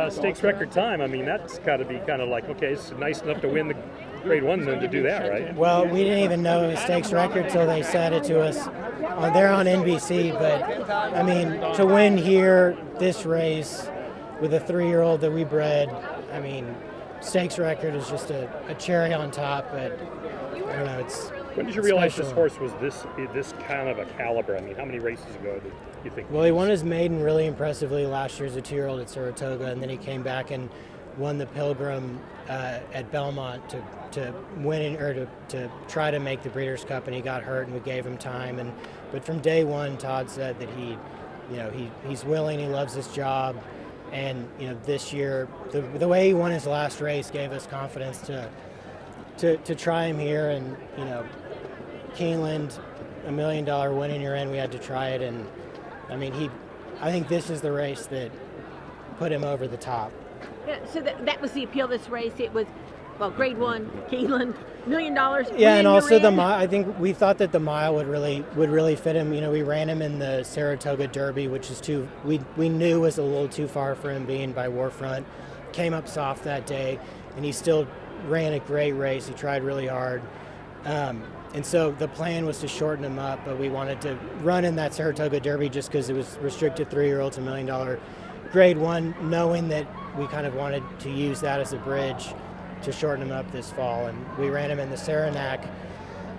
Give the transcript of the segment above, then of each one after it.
Stakes record time. I mean, that's got to be kind of like, okay, it's nice enough to win the Grade 1 then to do that, right? Well, we didn't even know it was stakes record till they said it to us. They're on NBC, but I mean, to win here, this race, with a 3-year-old that we bred, I mean, stakes record is just a cherry on top, but I don't know, it's When did you realize special. this horse was this kind of a caliber? I mean, how many races ago did you think? Well, he won his maiden really impressively last year as a 2-year-old at Saratoga, and then he came back and won the Pilgrim at Belmont to win or to try to make the Breeders' Cup, and he got hurt, and we gave him time. But from day one, Todd said that he's willing, he loves his job, and this year the way he won his last race gave us confidence to try him here, and Keeneland, $1 million win in your end, we had to try it, and I mean I think this is the race that put him over the top. Yeah, so that was the appeal of this race. It was, well, Grade 1, Keeneland, $1 million. Yeah, and also the mile. I think we thought that the mile would really fit him. We ran him in the Saratoga Derby, which is we knew was a little too far for him being by Warfront. Came up soft that day, and he still ran a great race. He tried really hard. And so the plan was to shorten him up, but we wanted to run in that Saratoga Derby just because it was restricted 3-year-olds, $1 million Grade 1, knowing that we kind of wanted to use that as a bridge to shorten him up this fall. And we ran him in the Saranac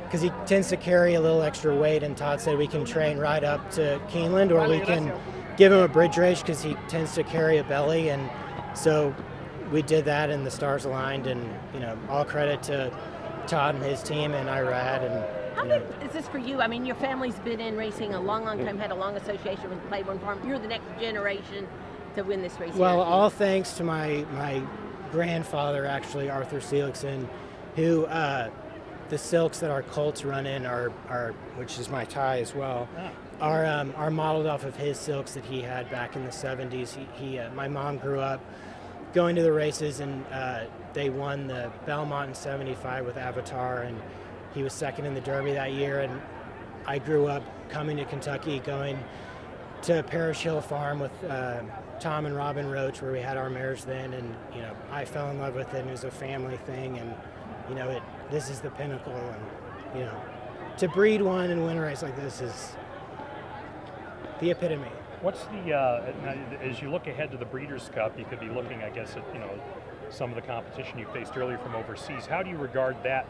because he tends to carry a little extra weight, and Todd said we can train right up to Keeneland, or we can give him a bridge race because he tends to carry a belly. And so we did that, and the stars aligned, and all credit to Todd and his team and Irad. And how big is this for you? I mean, your family's been in racing a long time, had a long association with Claiborne Farm. You're the next generation to win this race. Well, here. all thanks to my grandfather, actually, Arthur Seligson, who the silks that our colts run in are which is my tie as well, are modeled off of his silks that he had back in the 70s. My mom grew up going to the races, and they won the Belmont in 75 with Avatar, and he was second in the Derby that year. And I grew up coming to Kentucky, going to Parish Hill Farm with Tom and Robin Roach, where we had our mares then, and I fell in love with it, and it was a family thing, and this is the pinnacle, and to breed one and win a race like this is the epitome. What's the as you look ahead to the Breeders' Cup, you could be looking, I guess, at some of the competition you faced earlier from overseas. How do you regard that,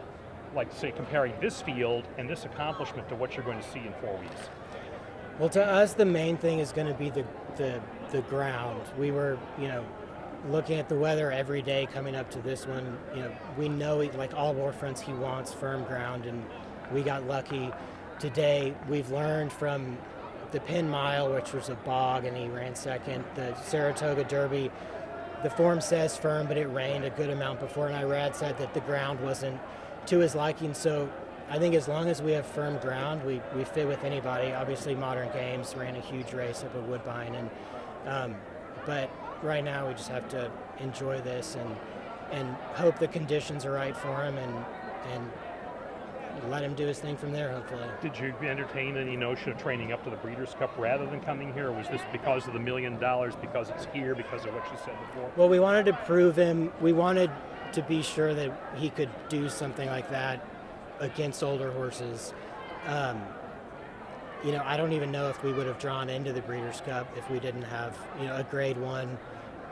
like say comparing this field and this accomplishment to what you're going to see in 4 weeks? Well, to us, the main thing is going to be the ground. We were, looking at the weather every day coming up to this one. We know, like all Warfronts, he wants firm ground, and we got lucky today. We've learned from the Penn Mile, which was a bog, and he ran second. The Saratoga Derby, the form says firm, but it rained a good amount before, and Irad said that the ground wasn't to his liking. So I think as long as we have firm ground, we fit with anybody. Obviously, Modern Games ran a huge race up at Woodbine, and but right now we just have to enjoy this and hope the conditions are right for him, and let him do his thing from there, hopefully. Did you entertain any notion of training up to the Breeders' Cup rather than coming here, or was this because of the $1 million, because it's here, because of what you said before? Well, we wanted to prove him. We wanted to be sure that he could do something like that against older horses. I don't even know if we would have drawn into the Breeders' Cup if we didn't have, a Grade 1.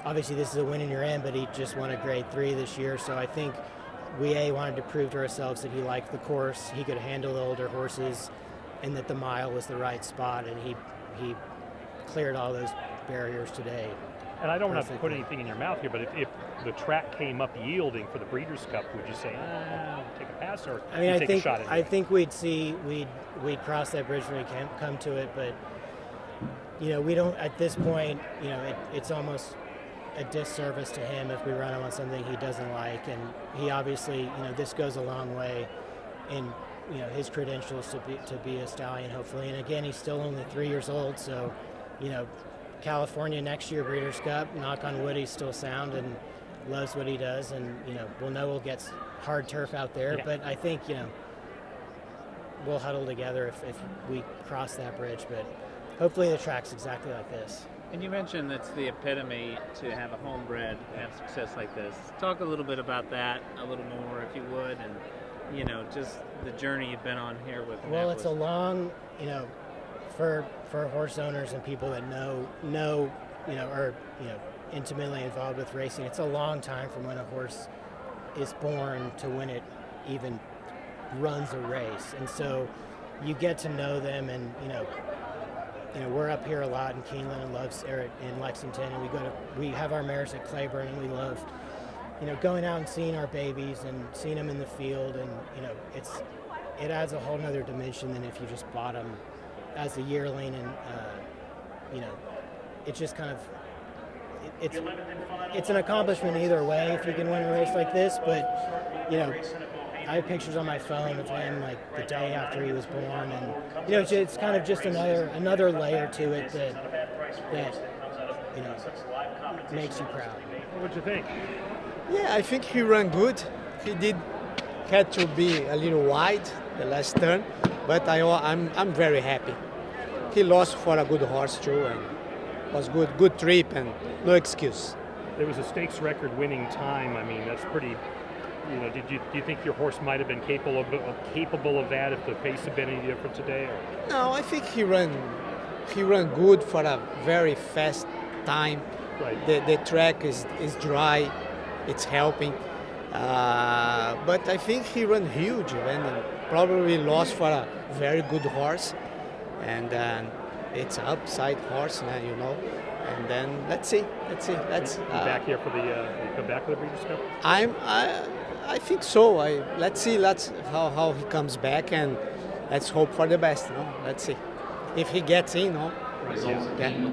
Obviously, this is a win in your end, but he just won a Grade 3 this year. So I think we wanted to prove to ourselves that he liked the course, he could handle the older horses, and that the mile was the right spot, and he cleared all those barriers today. And I don't want to put anything in your mouth here, but if the track came up yielding for the Breeders' Cup, would you say, take a pass, or take a shot at it? I think we'd cross that bridge when we come to it, but we don't at this point. It's almost a disservice to him if we run him on something he doesn't like, and he obviously, this goes a long way in his credentials to be a stallion, hopefully. And again, he's still only 3 years old, so California next year, Breeders' Cup, knock on wood, he's still sound and loves what he does, and we'll get hard turf out there. Yeah. But I think we'll huddle together if we cross that bridge, but hopefully the track's exactly like this. And you mentioned it's the epitome to have a homebred have success like this. Talk a little bit about that a little more, if you would, and just the journey you've been on here with. Well, Annapolis. it's a long, for horse owners and people that know, are intimately involved with racing. It's a long time from when a horse is born to when it even runs a race, and so you get to know them, and we're up here a lot in Keeneland and in Lexington, and we have our mares at Claiborne, and we love going out and seeing our babies and seeing them in the field, and it adds a whole nother dimension than if you just bought them as a yearling, and it just kind of it's an accomplishment either way if you can win a race like this, but I have pictures on my phone of him like the day after he was born, and it's kind of just another layer to it that makes you proud. What'd you think? Yeah, I think he ran good. He had to be a little wide the last turn, but I'm very happy. He lost for a good horse too, and was good trip, and no excuse. There was a stakes record winning time. I mean, that's pretty. Do you think your horse might have been capable of that if the pace had been any different today? Or? No, I think he ran good for a very fast time. Right. The track is dry, it's helping. But I think he ran huge and probably lost for a very good horse. And it's an upside horse now, And then let's see. You back here for the come back for the Breeders' Cup? I think so. Let's see. How he comes back, and let's hope for the best. Let's see if he gets in. Right, yes. Yeah.